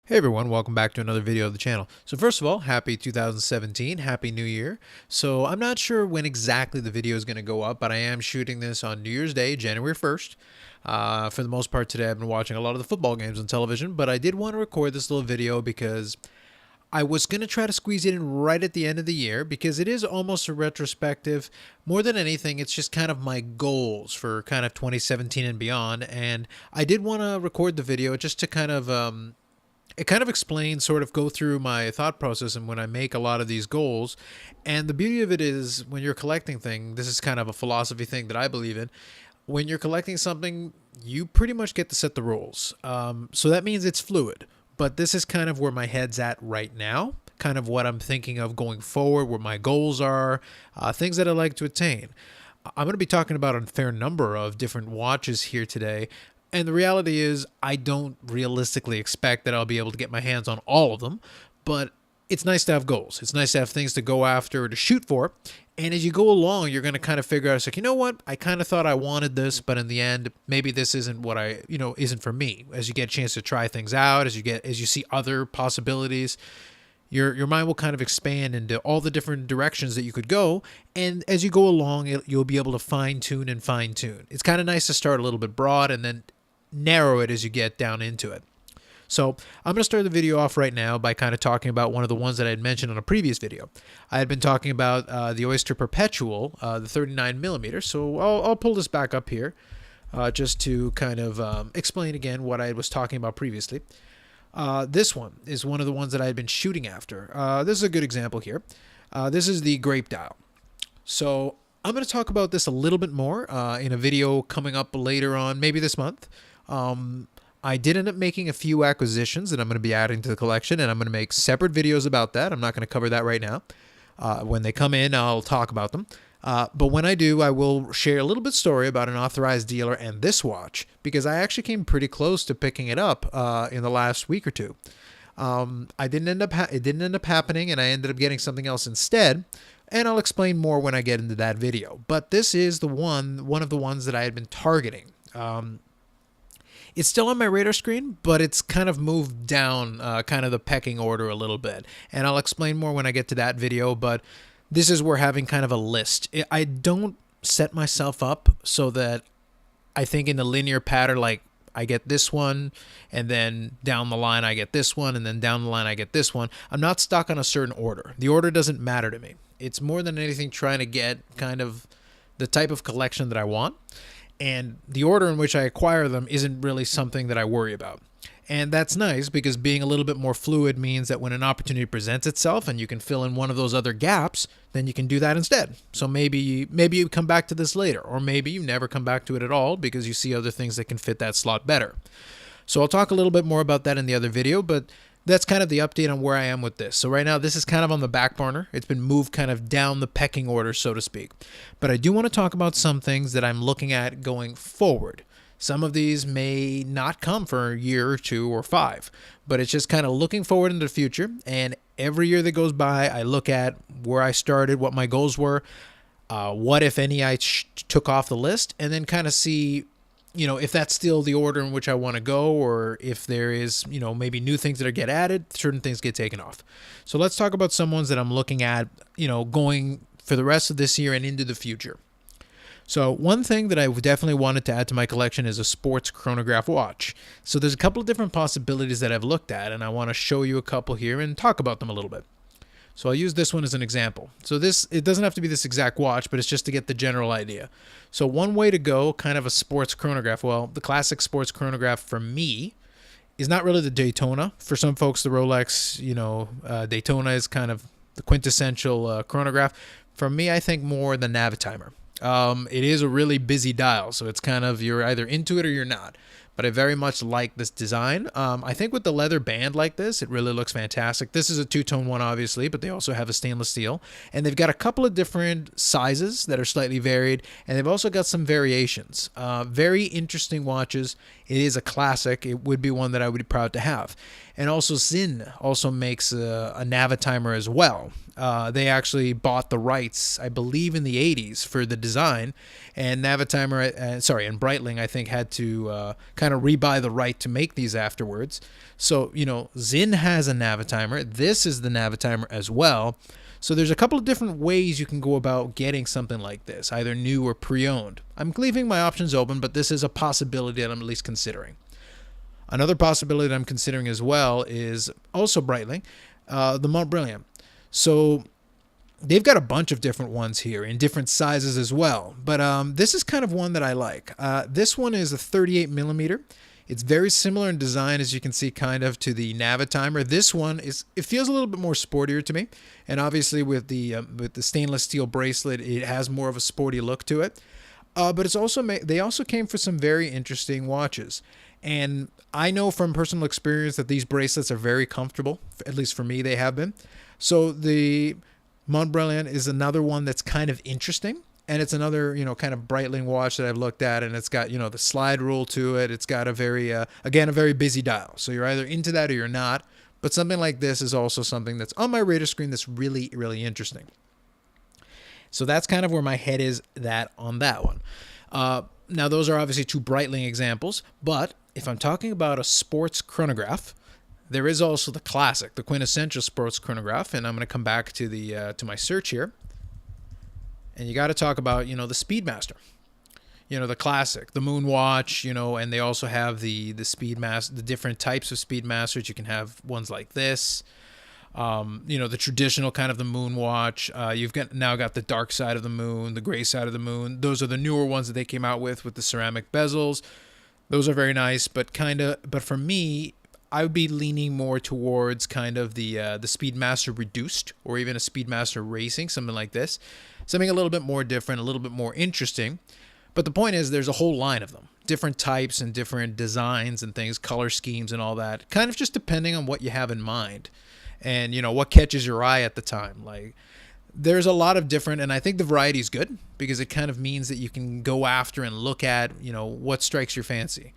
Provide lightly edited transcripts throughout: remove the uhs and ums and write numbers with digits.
Hey everyone, welcome back to another video of the channel. So first of all, happy 2017, happy new year. So I'm not sure when exactly the video is going to go up, but I am shooting this on New Year's Day, January 1st. For the most part today I've been watching a lot of the football games on television, but I did want to record this little video because I was going to try to squeeze it in right at the end of the year because it is almost a retrospective. More than anything, it's just kind of my goals for kind of 2017 and beyond. And I did want to record the video just to kind of it kind of explains, sort of go through my thought process and when I make a lot of these goals. And the beauty of it is when you're collecting things, this is kind of a philosophy thing that I believe in. When you're collecting something, you pretty much get to set the rules. So that means it's fluid. But this is kind of where my head's at right now, kind of what I'm thinking of going forward, where my goals are, things that I like to attain. I'm going to be talking about a fair number of different watches here today. And the reality is, I don't realistically expect that I'll be able to get my hands on all of them, but it's nice to have goals. It's nice to have things to go after or to shoot for. And as you go along, you're going to kind of figure out, it's like, you know what? I kind of thought I wanted this, but in the end, maybe this isn't what isn't for me. As you get a chance to try things out, as you see other possibilities, your mind will kind of expand into all the different directions that you could go. And as you go along, you'll be able to fine tune. It's kind of nice to start a little bit broad and then narrow it as you get down into it. So I'm going to start the video off right now by kind of talking about one of the ones that I had mentioned on a previous video. I had been talking about the Oyster Perpetual, the 39 millimeter. So I'll pull this back up here just to kind of explain again what I was talking about previously. This one is one of the ones that I had been shooting after. This is a good example here. This is the Grape Dial. So I'm going to talk about this a little bit more in a video coming up later on, maybe this month. I did end up making a few acquisitions that I'm going to be adding to the collection, and I'm going to make separate videos about that. I'm not going to cover that right now. When they come in, I'll talk about them. But when I do, I will share a little bit story about an authorized dealer and this watch, because I actually came pretty close to picking it up in the last week or two. It didn't end up happening, and I ended up getting something else instead. And I'll explain more when I get into that video. But this is one of the ones that I had been targeting. It's still on my radar screen, but it's kind of moved down kind of the pecking order a little bit. And I'll explain more when I get to that video, but this is where having kind of a list. I don't set myself up so that I think in the linear pattern, like I get this one, and then down the line I get this one, and then down the line I get this one. I'm not stuck on a certain order. The order doesn't matter to me. It's more than anything trying to get kind of the type of collection that I want. And the order in which I acquire them isn't really something that I worry about. And that's nice because being a little bit more fluid means that when an opportunity presents itself and you can fill in one of those other gaps, then you can do that instead. So maybe you come back to this later, or maybe you never come back to it at all because you see other things that can fit that slot better. So I'll talk a little bit more about that in the other video, but that's kind of the update on where I am with this. So right now, this is kind of on the back burner. It's been moved kind of down the pecking order, so to speak. But I do want to talk about some things that I'm looking at going forward. Some of these may not come for a year or two or five, but it's just kind of looking forward into the future. And every year that goes by, I look at where I started, what my goals were, what, if any, I took off the list, and then kind of see if that's still the order in which I want to go, or if there is, maybe new things that get added, certain things get taken off. So let's talk about some ones that I'm looking at, going for the rest of this year and into the future. So one thing that I definitely wanted to add to my collection is a sports chronograph watch. So there's a couple of different possibilities that I've looked at, and I want to show you a couple here and talk about them a little bit. So I'll use this one as an example. So it doesn't have to be this exact watch, but it's just to get the general idea. So one way to go, kind of a sports chronograph, well, the classic sports chronograph for me is not really the Daytona. For some folks, the Rolex, Daytona is kind of the quintessential chronograph. For me, I think more the Navitimer. It is a really busy dial, so it's kind of, you're either into it or you're not. But I very much like this design. I think with the leather band like this, it really looks fantastic. This is a two-tone one, obviously, but they also have a stainless steel. And they've got a couple of different sizes that are slightly varied, and they've also got some variations. Very interesting watches. It is a classic. It would be one that I would be proud to have. And also Zinn also makes a Navitimer as well. They actually bought the rights, I believe, in the 80s for the design, and Navitimer, and Breitling, I think, had to kind of rebuy the right to make these afterwards. So, Zinn has a Navitimer. This is the Navitimer as well. So there's a couple of different ways you can go about getting something like this, either new or pre-owned. I'm leaving my options open, but this is a possibility that I'm at least considering. Another possibility that I'm considering as well is also Breitling, the Mont Brilliant. So they've got a bunch of different ones here in different sizes as well. But this is kind of one that I like. This one is a 38 millimeter. It's very similar in design, as you can see, kind of to the Navitimer. This one it feels a little bit more sportier to me, and obviously with the stainless steel bracelet, it has more of a sporty look to it. But it's also they also came for some very interesting watches, and I know from personal experience that these bracelets are very comfortable. At least for me, they have been. So the Mont Brilliant is another one that's kind of interesting. And it's another, kind of Breitling watch that I've looked at, and it's got, the slide rule to it. It's got a very, again, a very busy dial. So you're either into that or you're not. But something like this is also something that's on my radar screen that's really, really interesting. So that's kind of where my head is on that one. Now, those are obviously two Breitling examples. But if I'm talking about a sports chronograph, there is also the classic, the quintessential sports chronograph. And I'm going to come back to to my search here. And you got to talk about, the Speedmaster, the classic, the Moonwatch, and they also have the Speedmaster, the different types of Speedmasters. You can have ones like this, the traditional kind of the Moonwatch. You've now got the dark side of the moon, the gray side of the moon. Those are the newer ones that they came out with the ceramic bezels. Those are very nice, but for me, I would be leaning more towards kind of the Speedmaster Reduced, or even a Speedmaster Racing, something like this. Something a little bit more different, a little bit more interesting. But the point is, there's a whole line of them. Different types and different designs and things, color schemes and all that. Kind of just depending on what you have in mind. And, what catches your eye at the time. Like, there's a lot of different, and I think the variety is good, because it kind of means that you can go after and look at, what strikes your fancy.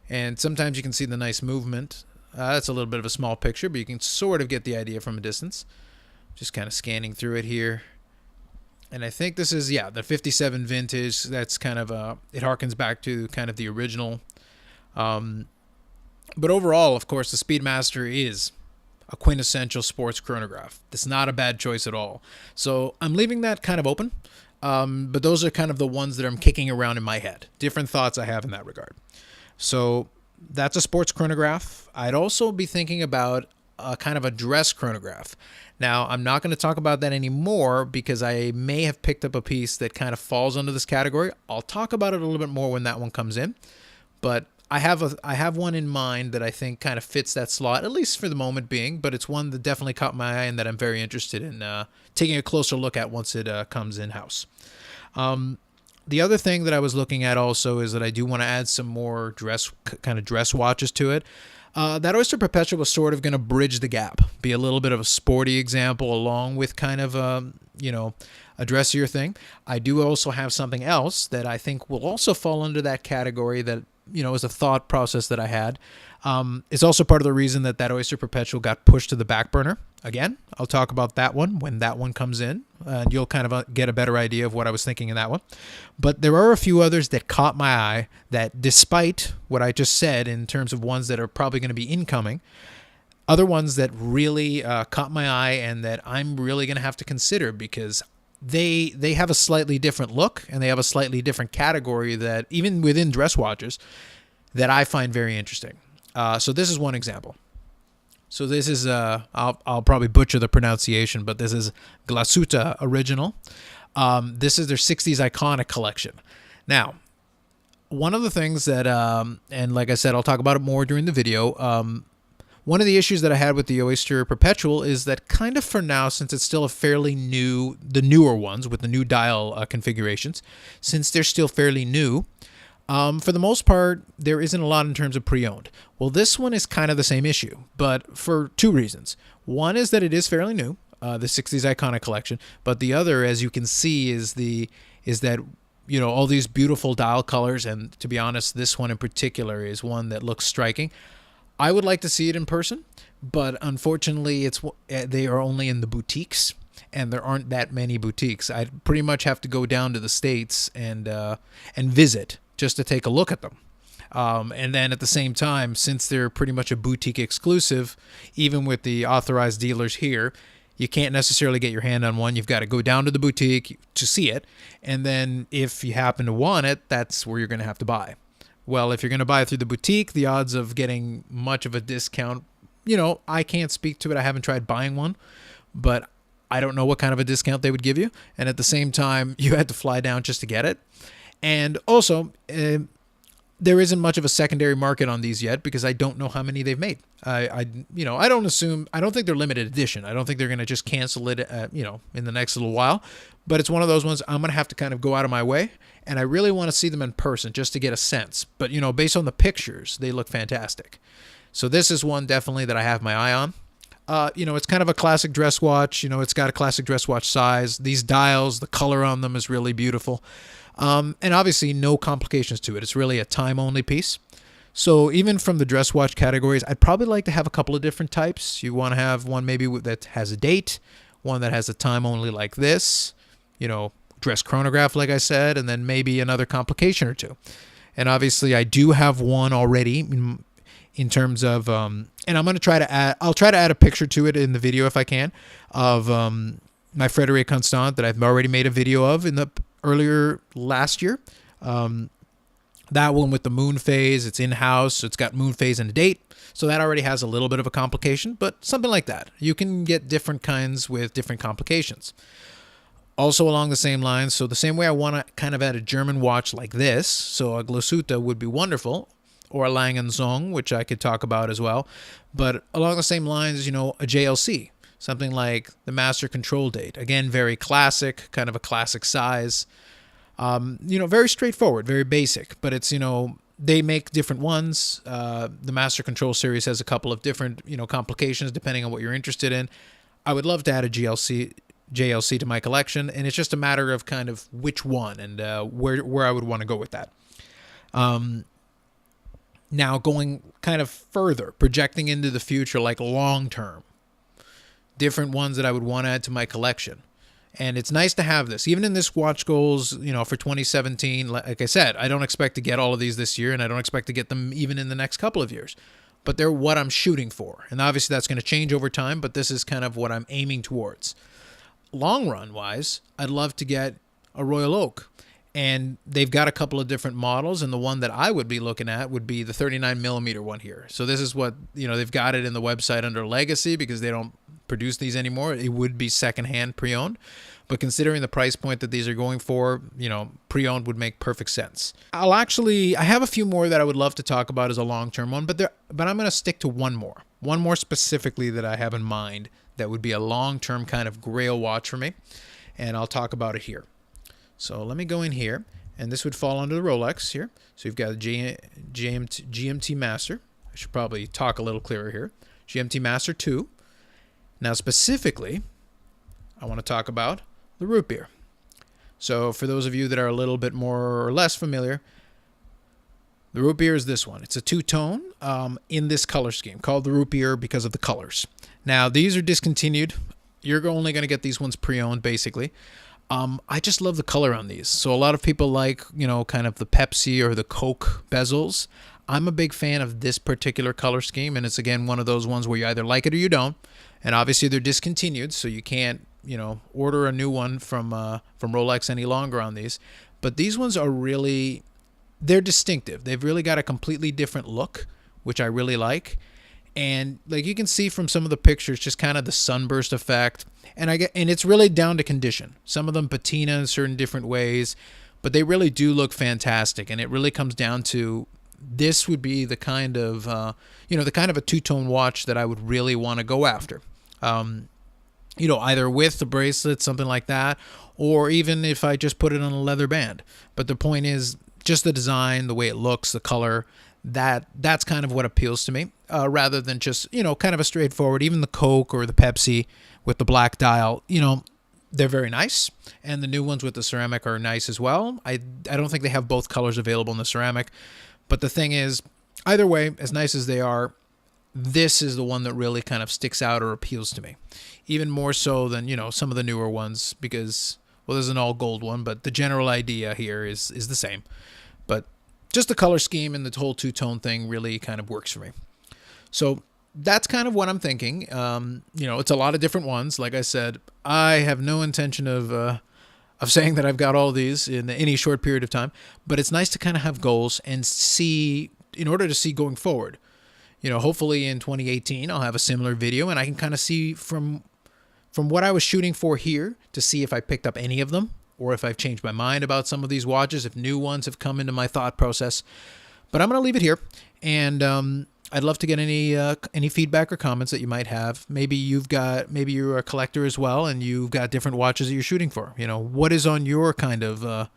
And sometimes you can see the nice movement. That's a little bit of a small picture, but you can sort of get the idea from a distance. Just kind of scanning through it here. And I think this is, the 57 vintage. That's kind of, it harkens back to kind of the original. But overall, of course, the Speedmaster is a quintessential sports chronograph. It's not a bad choice at all. So I'm leaving that kind of open. But those are kind of the ones that I'm kicking around in my head. Different thoughts I have in that regard. So that's a sports chronograph. I'd also be thinking about kind of a dress chronograph. Now, I'm not going to talk about that anymore because I may have picked up a piece that kind of falls under this category. I'll talk about it a little bit more when that one comes in. But I have one in mind that I think kind of fits that slot, at least for the moment being. But it's one that definitely caught my eye and that I'm very interested in taking a closer look at once it comes in-house. The other thing that I was looking at also is that I do want to add some more dress watches to it. That Oyster Perpetual was sort of going to bridge the gap, be a little bit of a sporty example along with kind of a dressier thing. I do also have something else that I think will also fall under that category that, is a thought process that I had. It's also part of the reason that Oyster Perpetual got pushed to the back burner. Again, I'll talk about that one when that one comes in, and you'll kind of get a better idea of what I was thinking in that one. But there are a few others that caught my eye that, despite what I just said in terms of ones that are probably going to be incoming, other ones that really caught my eye and that I'm really going to have to consider because they have a slightly different look and they have a slightly different category that, even within dress watches, that I find very interesting. So this is one example. So this is, I'll probably butcher the pronunciation, but this is Glashütte Original. This is their 60s Iconic collection. Now, one of the things that, and like I said, I'll talk about it more during the video. One of the issues that I had with the Oyster Perpetual is that kind of for now, since it's still a fairly new, the newer ones with the new dial configurations, since they're still fairly new, for the most part, there isn't a lot in terms of pre-owned. Well, this one is kind of the same issue, but for two reasons. One is that it is fairly new, the 60s Iconic collection, but the other, as you can see, is that all these beautiful dial colors, and to be honest, this one in particular is one that looks striking. I would like to see it in person, but unfortunately, they are only in the boutiques, and there aren't that many boutiques. I'd pretty much have to go down to the States and visit just to take a look at them. And then at the same time, since they're pretty much a boutique exclusive, even with the authorized dealers here, you can't necessarily get your hand on one. You've got to go down to the boutique to see it. And then if you happen to want it, that's where you're going to have to buy. Well, if you're going to buy it through the boutique, the odds of getting much of a discount, I can't speak to it. I haven't tried buying one, but I don't know what kind of a discount they would give you. And at the same time, you had to fly down just to get it. And also, there isn't much of a secondary market on these yet because I don't know how many they've made. I don't think they're limited edition. I don't think they're going to just cancel it, in the next little while. But it's one of those ones I'm going to have to kind of go out of my way. And I really want to see them in person just to get a sense. But, based on the pictures, they look fantastic. So this is one definitely that I have my eye on. It's kind of a classic dress watch. It's got a classic dress watch size. These dials, the color on them is really beautiful. And obviously no complications to it. It's really a time-only piece. So even from the dress watch categories, I'd probably like to have a couple of different types. You want to have one maybe that has a date, one that has a time-only like this, dress chronograph, like I said, and then maybe another complication or two. And obviously I do have one already in terms of, and I'm going to I'll try to add a picture to it in the video if I can, of my Frederique Constant that I've already made a video of earlier last year. That one with the moon phase, it's in-house, so it's got moon phase and a date. So that already has a little bit of a complication, but something like that. You can get different kinds with different complications. Also along the same lines, so the same way I want to kind of add a German watch like this, so a Glashütte would be wonderful, or a Lang & Söhne, which I could talk about as well. But along the same lines, a JLC, something like the Master Control Date. Again, very classic, kind of a classic size. Very straightforward, very basic, but it's, they make different ones. The Master Control series has a couple of different, complications depending on what you're interested in. I would love to add a JLC to my collection, and it's just a matter of kind of which one and where I would want to go with that. Now going kind of further, projecting into the future, like long term, different ones that I would want to add to my collection. And it's nice to have this, even in this watch goals, for 2017. Like I said, I don't expect to get all of these this year, and I don't expect to get them even in the next couple of years. But they're what I'm shooting for. And obviously that's going to change over time, but this is kind of what I'm aiming towards. Long run wise, I'd love to get a Royal Oak. And they've got a couple of different models, and the one that I would be looking at would be the 39 millimeter one here. So this is what, they've got it in the website under Legacy because they don't produce these anymore. It would be secondhand pre-owned, but considering the price point that these are going for, pre-owned would make perfect sense. I have a few more that I would love to talk about as a long-term one, but I'm going to stick to one more specifically that I have in mind that would be a long-term kind of grail watch for me, and I'll talk about it here. So let me go in here, and this would fall under the Rolex here. So you've got a GMT Master. I should probably talk a little clearer here. GMT Master 2. Now specifically, I want to talk about the root beer. So for those of you that are a little bit more or less familiar, the root beer is this one. It's a two-tone in this color scheme, called the root beer because of the colors. Now these are discontinued. You're only going to get these ones pre-owned basically. I just love the color on these. So a lot of people like, kind of the Pepsi or the Coke bezels. I'm a big fan of this particular color scheme, and it's, again, one of those ones where you either like it or you don't. And obviously they're discontinued, so you can't, order a new one from Rolex any longer on these. But these ones are really, they're distinctive. They've really got a completely different look, which I really like. And like you can see from some of the pictures, just kind of the sunburst effect. And it's really down to condition. Some of them patina in certain different ways, but they really do look fantastic. And it really comes down to, this would be the kind of, the kind of a two-tone watch that I would really want to go after. Either with the bracelet, something like that, or even if I just put it on a leather band. But the point is, just the design, the way it looks, the color, that's kind of what appeals to me, rather than just, kind of a straightforward, even the Coke or the Pepsi with the black dial, they're very nice. And the new ones with the ceramic are nice as well. I don't think they have both colors available in the ceramic. But the thing is, either way, as nice as they are, this is the one that really kind of sticks out or appeals to me, even more so than, you know, some of the newer ones, because, well, there's an all gold one, but the general idea here is the same. But just the color scheme and the whole two-tone thing really kind of works for me. So that's kind of what I'm thinking. You know, it's a lot of different ones. Like I said, I have no intention of saying that I've got all these in any short period of time, but it's nice to kind of have goals and see, in order to see going forward. You know, hopefully in 2018, I'll have a similar video and I can kind of see from what I was shooting for here to see if I picked up any of them or if I've changed my mind about some of these watches, if new ones have come into my thought process. But I'm going to leave it here, and I'd love to get any feedback or comments that you might have. Maybe you're a collector as well, and you've got different watches that you're shooting for. You know, what is on your kind of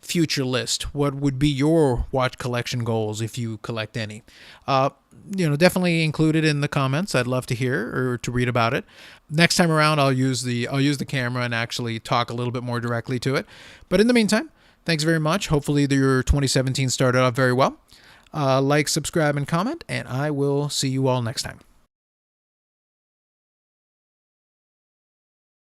future list? What would be your watch collection goals if you collect any? You know, definitely include it in the comments. I'd love to hear or to read about it. Next time around, I'll use the camera and actually talk a little bit more directly to it. But in the meantime, thanks very much. Hopefully your 2017 started off very well. Like, subscribe, and comment, and I will see you all next time.